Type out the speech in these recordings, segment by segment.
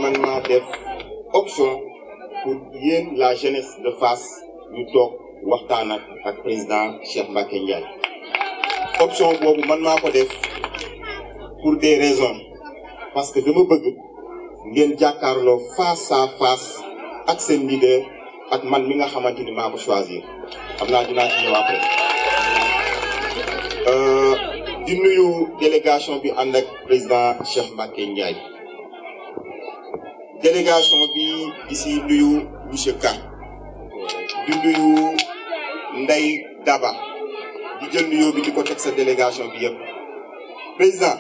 man maa def option pour yéen la jeunesse de Fass ñu toog waxtaan ak président Cheikh Mbacké Ndiaye. option boobu man maa ko def pour des raisons parce que dama bëgg ngeen jàkkaarloo face à face ak seen leader ak man mi nga xamante ni maa ko choisir xam naa dinaa ci ñëw après. di nuyu délégation bi ànd ak président Cheikh Mbacké Ndiaye. délégation bi di si nuyu monsieur Ka di nuyu Ndeye Daba di jël nuyoo bi di ko teg sa délégation bi yëpp. président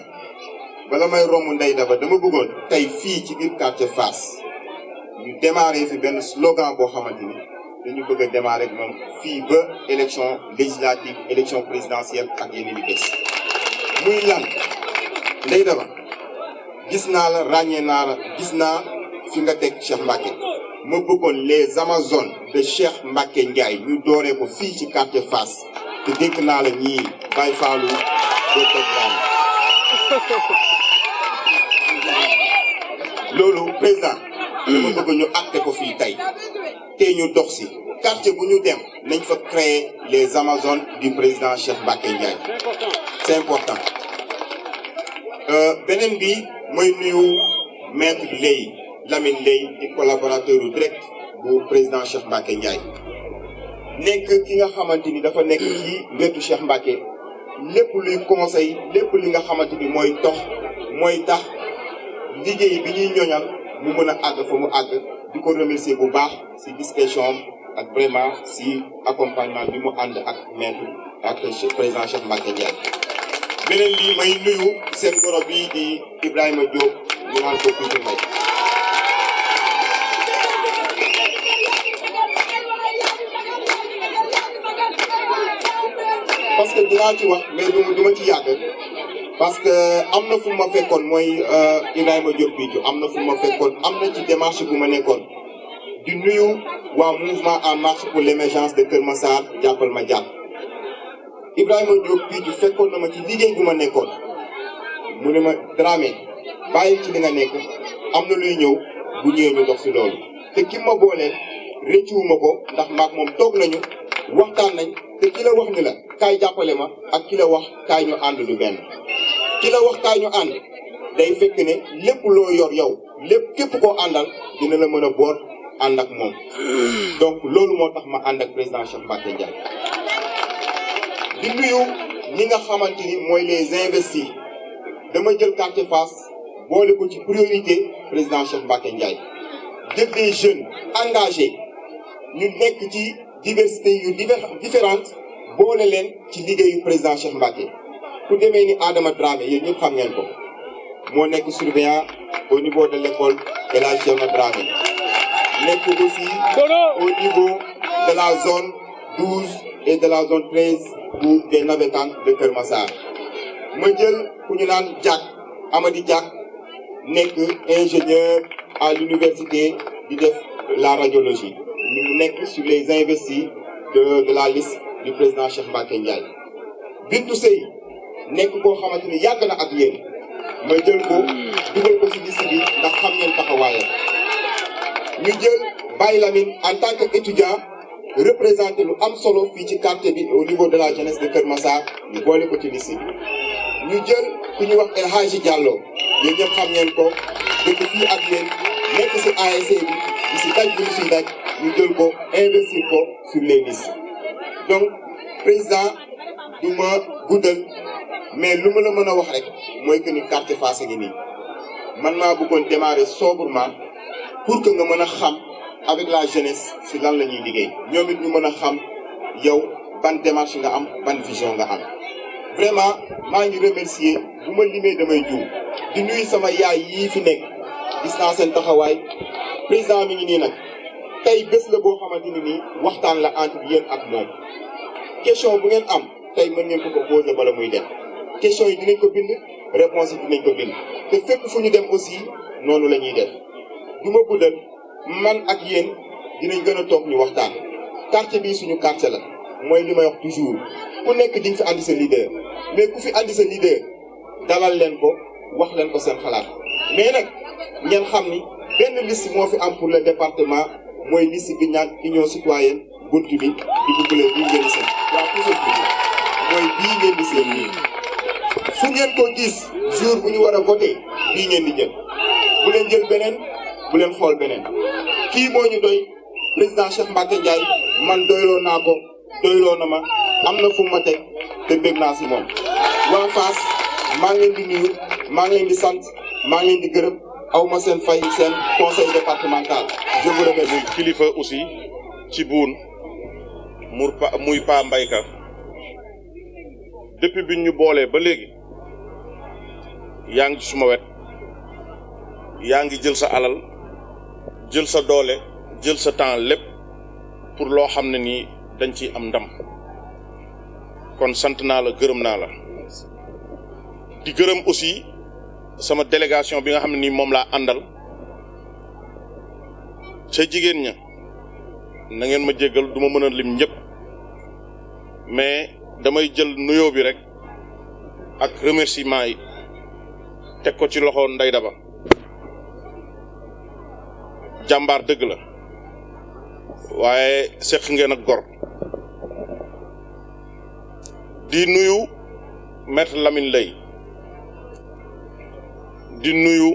bala may romb Ndeye Daba dama bëggoon tey fii ci biir quartier Fass ñu démarrer fi benn slogan boo xamante ni dañu bëgg a démarrer ak moom fii ba élection législative élection présidentielle ak yeneen i bés. muy lan Ndeye Daba gis naa la ràññee naa la gis naa fi nga teg Cheikh Mbacké ma bëggoon les amazones de Cheikh Mbacké Ndiaye ñu dooree ko fii ci quartier Fass te dégg naa la ñii Baye Fallou docteur Dramé loolu président dama bëgg ñu acté ko fii tey te ñu dox si quartier bu ñu dem nañ fa créer les amazones du président Cheikh Mbacké Ndiaye c'est important. beneen bi mooy nuyu maître Lay Lamine Lay di collaborateur direct bu président Cheikh Mbacké Ndiaye nekk ki nga xamante ni dafa nekk ci wetu Cheikh Mbacké lépp luy conseil lépp li nga xamante ni mooy tax liggéey bi ñuy ñoñal mu mën a àgg fa mu àgg di ko remercier bu baax si discrétion ak vraiment si accompagnement bi mu ànd ak maître ak président Cheikh Mbacké Ndiaye. beneen bi may nuyu seen goro bi di Ibrahima Diop ñu naan ko Pitu May. parce que dinaa ci wax mais duma ci yàgg parce que am na fu ma fekkoon mooy Ibrahima Diop Pitu am na fu ma fekkoon am na ci démarche bu ma nekkoon di nuyu waa mouvement en marche pour l'émergence de Kër Massar jàppal ma jàpp. Ibrahima Diop Pitu fekkoon na ma ci liggéey bu ma nekkoon mu ne ma Dramé bàyyi ci li nga nekk am na luy ñëw bu ñëwee ñu dox si loolu te ki ma booleel rëccuwuma ko ndax maag moom toog nañu waxtaan nañ te ki la wax ni la kaay jàppale ma ak ki la wax kaay ñu ànd du benn. ki la wax kaay ñu ànd day fekk ne lépp loo yor yow lépp képp koo àndal dina la mën a boot ànd ak moom donc loolu moo tax ma ànd ak président Cheikh Mbacké Ndiaye. di nuyu ñi nga xamante ni mooy les investis dama jël quartier Fass boole ko ci priorité président Cheikh Mbacké Ndiaye jël des jeunes engagés ñu nekk ci diversité yu différentes boole leen ci liggéeyu président Cheikh Mbacké ku demee ni Adama Dramé yéen ñëpp xam ngeen ko moo nekk surveillant au niveau de l'école El Hadji Thierno Dramé nekk aussi au niveau de la zone 12 et de la zone 13 pour des navétanes de Kër Massar ma jël ku ñu naan Diak Amady Diak nekk ingénieur à l'université di def la radiologie ñu nekk sur les investis de la liste du président Cheikh Mbacké Ndiaye. Bintou Sey nekk koo xamante ni yàgg na ak yéen ma jël ko dugal ko ci liste bi ndax xam ngeen taxawaayam ñu jël Baye Lamine en tant que étudiant représenté lu am solo fii ci quartier bi au niveau de la jeunesse de Kër Massar ñu boole ko ci liste bi ñu jël ku ñuy wax El Hadji Diallo yéen ñëpp xam ngeen ko dëkk fii ak yéen nekk ci ASC bi di ci daj bi ñu ciy daj ñu jël ko investir ko sur les listes donc président du ma guddal mais lu ma la mën a wax rek mooy que ni quartier Fass ngi nii man maa bëggoon démarrer sobrement pour que nga mën a xam avec la jeunesse si lan la ñuy liggéey ñoom it ñu mën a xam yow ban démarche nga am ban vision nga am. vraiment maa ngi remercier bu ma limee damay juum di nuyu sama yaay yii fi nekk gis naa seen taxawaay président mi ngi nii nag tey bés la boo xamante ni nii waxtaan la entre yéen ak moom question bu ngeen am tey mën ngeen ko poser bala muy dem question yi dinañ ko bind réponse yi dinañ ko bind te fépp fu ñu dem aussi noonu la ñuy def du ma guddal man ak yéen dinañ gën a toog ñu waxtaan quartier bii suñu quartier la mooy li may wax toujours ku nekk di nga fi andi sa leader mais ku fi andi sa leader dalal leen ko wax leen ko seen xalaat mais nag ngeen xam ni benn liste moo fi am pour le département mooy liste bi ñaan union citoyenne buntu bi di buggulee bii ngeen di seen waa toujours mooy bii ngeen di seen nii su ngeen ko gis jour bu ñu war a voté bii ngeen di jël bu leen jël beneen bu leen xool beneen kii moo ñu doy président Cheikh Mbacké Ndiaye man doyloo naa ko doyloo na ma am na fu ma teg te bég naa si moom waa Fass maa ngi leen di nuyu maa ngi leen di sant maa ngi leen di gërëm aw ma seen fay seen conseil départemental je vous remercie. kilifa aussi ci buun muy Pa Mbayka depuis biñ ñu boolee ba léegi yaa ngi suma wet yaa ngi jël sa alal jël sa doole jël sa temps lépp pour loo xam ne nii dañ ci am ndam kon sant naa la gërëm naa la di gërëm aussi sama délégation bi nga xam ne nii moom laa àndal ca jigéen ña na ngeen ma jéggal du ma mën a lim ñëpp mais damay jël nuyoo bi rek ak remerciement yi teg ko ci loxo Ndey Daba jàmbaar dëgg la waaye seq ngeen ak gor di nuyu maître Lamine Lay di nuyu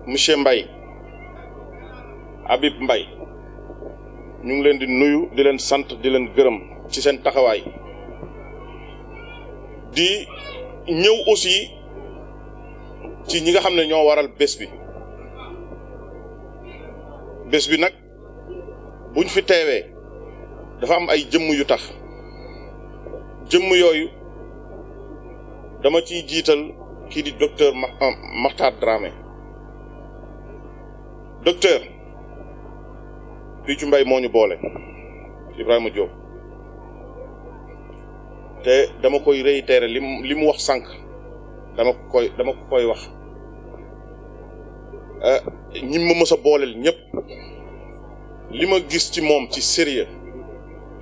monsieur Mbaye Habib Mbaye ñu ngi leen di nuyu di leen sant di leen gërëm ci seen taxawaay di ñëw aussi ci ñi nga xam ne ñoo waral bés bi nag buñ fi teewee dafa am ay jëmm yu tax jëmm yooyu dama ciy jiital kii di docteur Makhtar Dramé docteur Piccu Mbay moo ñu boole Ibrahima Diop te dama koy réitérer li mu wax sànq dama ko koy wax ñi ma mës a booleel ñëpp li ma gis ci moom ci sérieux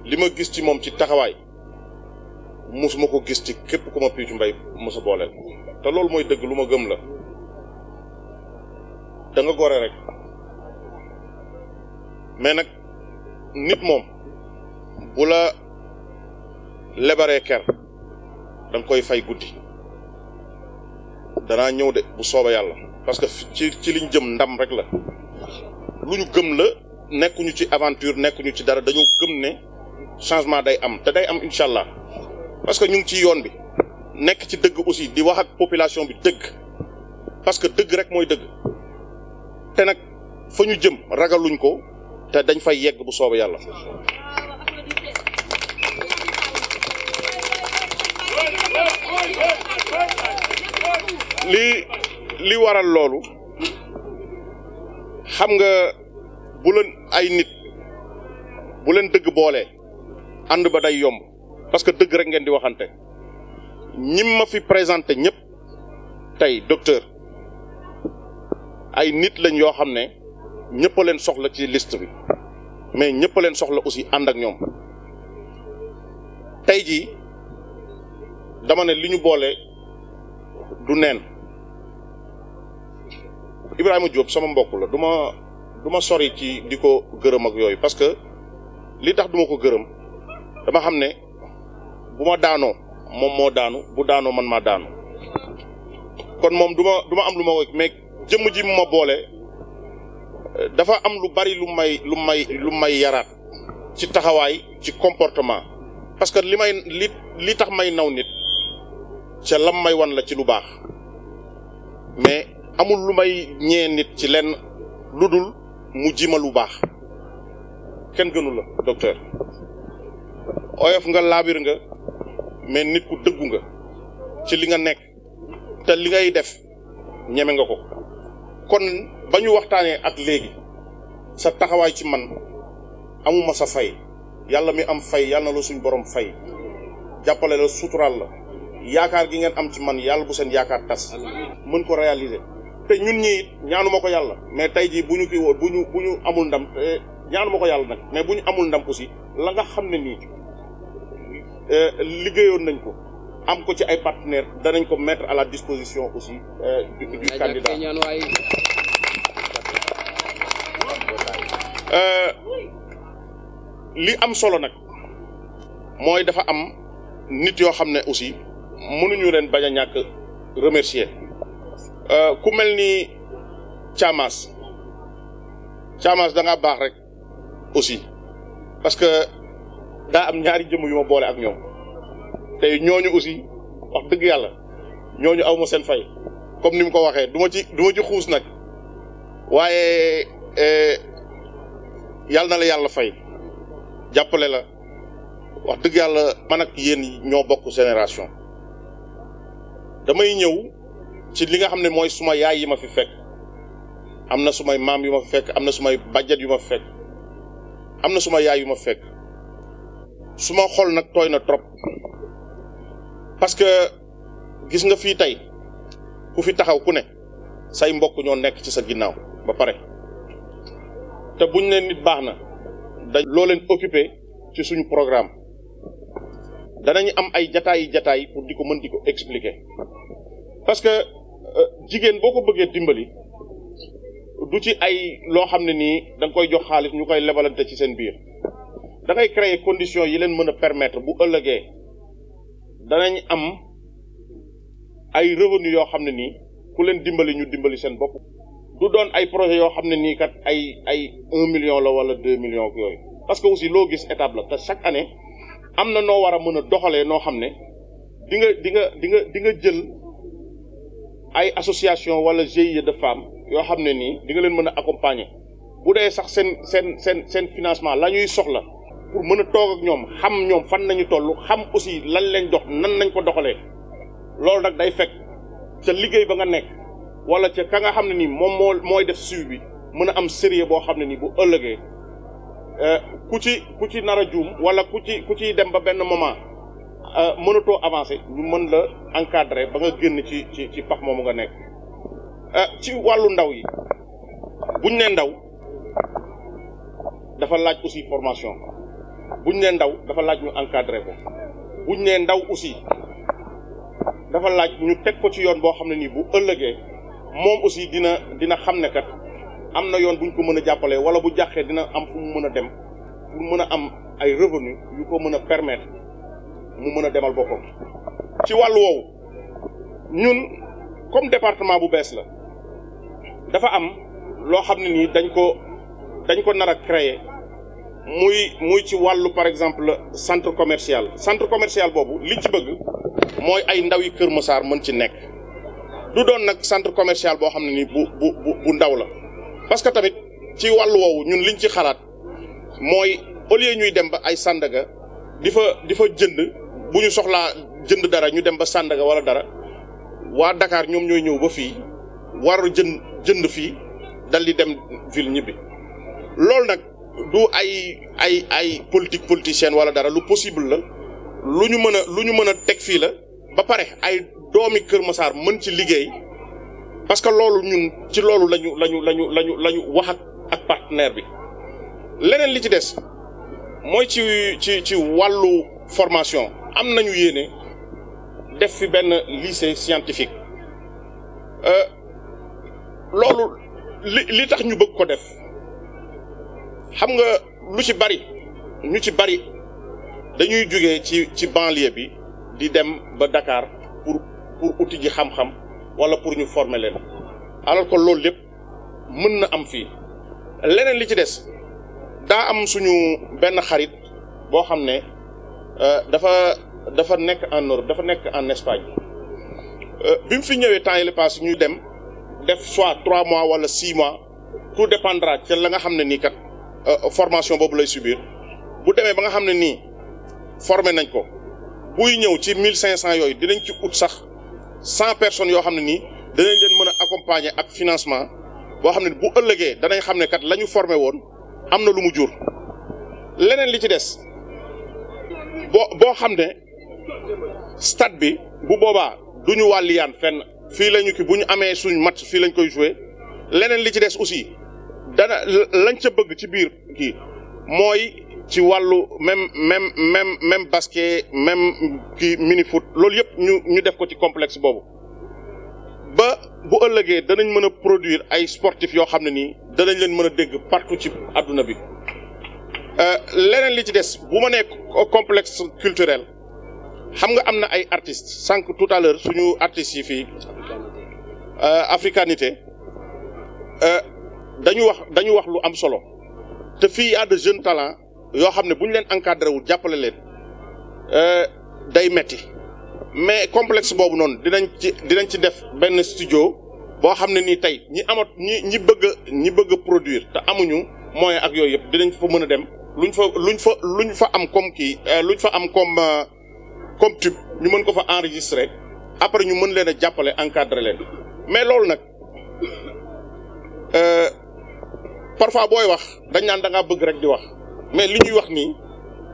li ma gis ci moom ci taxawaay musuma ko gis ci képp ku ma Piccu Mbay mës a booleel te loolu mooy dëgg lu ma gëm la da nga gore rek mais nag nit moom bu la lebaree ker da nga koy fay guddi danaa ñëw de bu sooba yàlla parce que ci liñ jëm ndam rek la luñ gëm la nekkuñu ci aventure nekkuñu ci dara dañoo gëm ne changement day am te day am incha allah parce que ñu ngi ci yoon bi nekk ci dëgg aussi di wax ak population bi dëgg parce que dëgg rek mooy dëgg te nag fa ñu jëm ragaluñ ko te dañ fay yegg bu sooba yàlla li waral loolu xam nga bu leen ay nit bu leen dëgg boole ànd ba day yomb parce que dëgg rek ngeen di waxante ñim ma fi présenté ñëpp tey docteur ay nit lañ yoo xam ne ñëpp a leen soxla ci liste bi mais ñëpp a leen soxla aussi ànd ak ñoom tey jii dama ne li ñu boole du neen Ibrahima Diop sama mbokk la du ma sori ci di ko gërëm ak yooyu parce que li tax duma ko gërëm dama xam ne bu ma daanoo moom moo daanu bu daanoo man maa daanu kon moom du ma am lu ma wëkk mais jëmm ji mu ma boole dafa am lu bari lu may yaraat ci taxawaay ci comportement parce que li tax may naw nit ca lam may wan la ci lu baax mais amul lu may ñee nit ci lenn lu dul mu jima lu baax kenn gënu la docteur oyof nga laabir nga mais nit ku dëggu nga ci li nga nekk te li ngay def ñeme nga ko kon ba ñu waxtaanee ak léegi sa taxawaay ci man amuma sa fay yàlla mi am fay yàlla na la suñ borom fay jàppale la suturaal la yaakaar gi ngeen am ci man yàlla bu seen yaakaar tas mën ko réaliser te ñun ñii ñaanuma ko yàlla mais tey jii bu ñu amul ndam te ñaanuma ko yàlla nag mais bu ñu amul ndam aussi la nga xam ne nii liggéeyoon nañ ko am ko ci ay partenaires danañ ko mettre à la disposition aussi du candidat li am solo nag mooy dafa am nit yoo xam ne aussi mënuñu leen bañ a ñàkk remercier ku mel ni Thiamas da ngaa baax rek aussi parce que daa am ñaari jëmm yu ma boole ak ñoom tey ñooñu aussi wax dëgg yàlla ñooñu aw ma seen fay comme ni mu ko waxee du ma ci xuus nag waaye yàlla na la yàlla fay jàppale la wax dëgg yàlla man ak yéen ñoo bokk génération damay ñëw ci li nga xam ne mooy suma yaay yi ma fi fekk am na sumay maam yu ma fi fekk am na sumay bàjjet yu ma fi fekk am na suma yaay yu ma fi fekk suma xol nag tooy na trop parce que gis nga fii tey ku fi taxaw ku ne say mbokk ñoo nekk ci sa ginnaaw ba pare te buñ ne nit baax na dañ loo leen occupé ci suñu programme danañu am ay jataay pour di ko mën di ko expliquer parce que jigéen boo ko bëggee dimbali du ci ay loo xam ne nii da nga koy jox xaalis ñu koy lebalante ci seen biir da ngay créer conditions yi leen mën a permettre bu ëllëgee danañ am ay revenus yoo xam ne nii ku leen dimbali ñu dimbali seen bopp du doon ay projet yoo xam ne nii kat ay 1 million la wala 2 millions yooyu parce que aussi loo gis étape la te chaque année am na noo war a mën a doxalee noo xam ne di nga jël ay association wala GIE de femmes yoo xam ne nii di nga leen mën a accompagner bu dee sax seen financement la ñuy soxla pour mën a toog ak ñoom xam ñoom fan nañu toll xam aussi lan lañ dox nan nañ ko doxalee loolu nag day fekk ca liggéey ba nga nekk wala ca ka nga xam ne nii moom mooy def suivi bi mën a am sérieux boo xam ne nii bu ëllëgee ku ci nar a juum wala ku ciy dem ba benn moment mënatoo avancer ñu mën la encadrer ba nga génn ci pax moomu nga nekk ci wàllu ndaw yi buñ ne ndaw dafa laaj aussi formation buñ ne ndaw dafa laaj ñu encadrer ko buñ ne ndaw aussi dafa laaj ñu teg ko ci yoon boo xam ne nii bu ëllëgee moom aussi dina xam ne kat am na yoon buñ ko mën a jàppalee wala bu jàqee dina am fu mu mën a dem pour mën a am ay revenu yu ko mën a permettre mu mën a demal boppam. ci wàllu woowu ñun comme département bu bees la dafa am loo xam ne nii dañ ko nar a créer muy ci wàllu par exemple centre commercial boobu li ci bëgg mooy ay ndaw yi Kër Massar mën ci nekk du doon nag centre commercial boo xam ne nii bu ndaw la parce que tamit ci wàllu woowu ñun liñ ci xalaat mooy au lieu ñuy dem ba ay Sandaga di fa jënd bu ñu soxlaa jënd dara ñu dem ba Sandaga wala dara waa Dakar ñoom ñooy ñëw ba fii war jënd fii dal di dem ville ñibbi loolu nag du ay politicienne wala dara lu possible la lu ñu mën a teg fii la ba pare ay doomi Kër Massar mën ci liggéey parce que loolu ñun ci loolu lañu wax ak partenaire bi leneen li ci des mooy ci wàllu formation am nañu yéene def fi benn lycée scientifique loolu li tax ñu bëgg ko def xam nga ñu ci bari dañuy jógee ci banlieue bi di dem ba Dakar pour uti ji xam-xam wala pour ñu former leen alors que loolu lépp mën na am fii leneen li ci des daa am suñu benn xarit boo xam ne dafa nekk en Europe dafa nekk en Espagne bi mu fi ñëwee temps yële passe ñu dem def soit 3 mois wala 6 mois tout dépendra ca la nga xam ne nii kat formation boobu lay subir bu demee ba nga xam ne nii formé nañ ko buy ñëw ci 1500 yooyu dinañ ci ut sax 100 personnes yoo xam ne nii danañ leen mën a accompagner ak financement boo xam ne bu ëllëgee danañ xam ne kat la ñu formé woon am na lu mu jur. leneen li ci des boo xam ne stade bi bu boobaa du ñu wàlliyaan fenn fii lañu ki bu ñu amee suñ match fii lañ koy jouer leneen li ci des aussi dana lañ ca bëgg ci biir kii mooy ci wàllu même basket même kii mini foot loolu yëpp ñu def ko ci complexe boobu ba bu ëllëgee danañ mën a produire ay sportifs yoo xam ne nii danañ leen mën a dégg partout ci àdduna bi leneen li ci des bu ma nee complexe culturel xam nga am na ay artistes sànq tout à l'heure suñu artistes yi fii africanité dañu wax lu am solo te fii y a de jeunes talents yoo xam ne bu ñu leen encadré wul jàppale leen day metti mais complexe boobu noonu dinañ ci def benn studio boo xam ne nii tey ñi bëgg a produire te amuñu moyen ak yooyu yëpp dinañ fa mën a dem luñ fa am comme kii luñ fa am comme tube ñu mën ko fa enregistrer après ñu mën leen a jàppale encadrer leen mais loolu nag parfois booy wax dañ naan da ngaa bëgg rek di wax mais li ñuy wax nii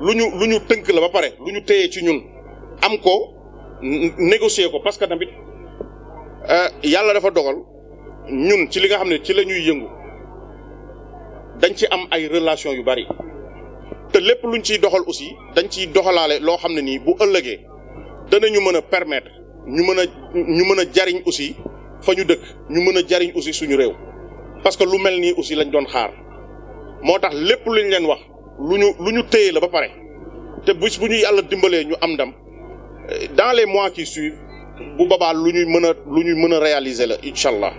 lu ñu tënk la ba pare lu ñu téye ci ñun am ko négocier ko parce que tamit yàlla dafa dogal ñun ci li nga xam ne ci la ñuy yëngu dañ ci am ay relation yu bari te lépp luñ ciy doxal aussi dañ ciy doxalaale loo xam ne nii bu ëllëgee danañu mën a permettre ñu mën a jariñ aussi fa ñu dëkk ñu mën a jariñ aussi suñu réew parce que lu mel nii aussi lañ doon xaar moo tax lépp luñ leen wax lu ñu téye la ba pare te bis bu ñu yàlla dimbalee ñu am ndam dans les mois qui suivent bu boobaa lu ñuy mën a réaliser la incha allah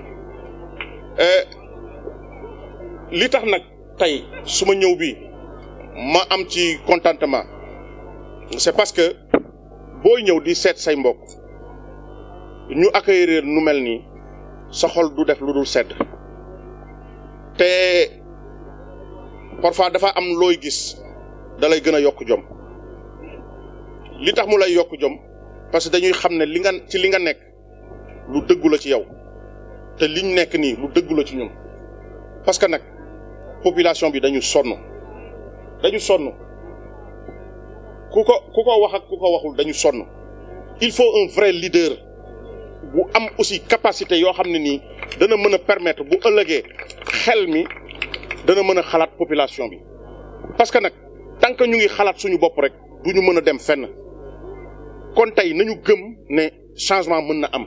li tax nag tey suma ñëw bi ma am ci contentement c'est parce que booy ñëw di seet say mbokk ñu accueillir nu mel nii sa xol du def lu dul sedd te parfois dafa am looy gis da lay gën a yokk jom li tax mu lay yokk jom parce que dañuy xam ne li nga nekk lu dëggu la ci yow te liñ nekk nii lu dëggu la ci ñun parce que nag population bi dañu sonn ku ko wax ak ku ko waxul dañu sonn il faut un vrai leader bu am aussi capacité yoo xam ne nii dana mën a permettre bu ëllëgee xel mi dana mën a xalaat population bi parce que nag tant que ñu ngi xalaat suñu bopp rek du ñu mën a dem fenn kon tey nañu gëm ne changement mën na am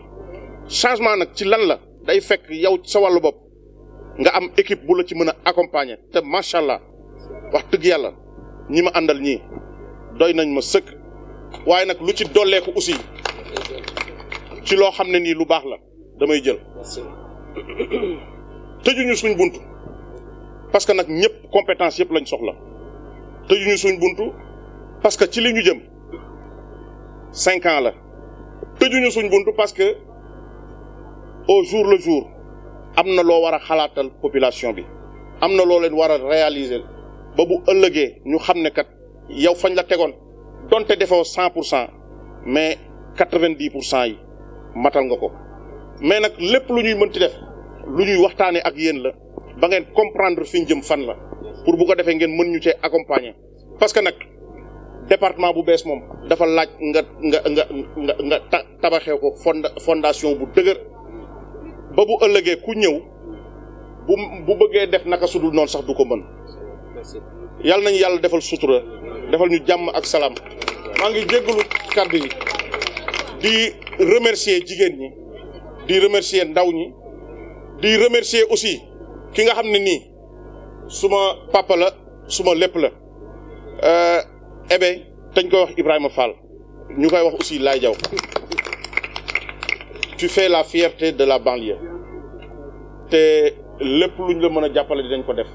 changement nag ci lan la day fekk yow sa wàllu bopp nga am équipe bu la ci mën a accompagner te macha allah wax dëgg yàlla ñi ma àndal ñii doy nañ ma sëkk waaye nag lu ci dolleeku aussi ci loo xam ne nii lu baax la damay jël tëjuñu suñ buntu parce que nag ñëpp compétence yëpp lañ soxla tëjuñu suñ buntu parce que ci li ñu jëm 5 ans la tëjuñu suñ buntu parce que au jour le jour am na loo war a xalaatal population bi am na loo leen war a réaliser ba bu ëllëgee ñu xam ne kat yow fañ la tegoon donte defoo 100% mais 90% yi matal nga ko mais nag lépp lu ñuy mënti def lu ñuy waxtaanee ak yéen la ba ngeen comprendre fi ñu jëm fan la pour bu ko defee ngeen mën ñu cee accompagner parce que nag département bu bees moom dafa laaj nga tabaxee ko fondation bu dëgër ba bu ëllëgee ku ñëw bu bëggee def naka sudul noonu sax du ko mën yàlla nañu yàlla defal sutura defal ñu jàmm ak salaam maa ngi jéggalu kàddu yi di remercier jigéen ñi di remercier ndaw ñi di remercier aussi ki nga xam ne nii suma papa la suma lépp la ebe dañ koy wax Ibrahima Fall ñu koy wax aussi Laye Diaw tu fais la fierté de la banlieue te lépp luñ la mën a jàppale dinañ ko def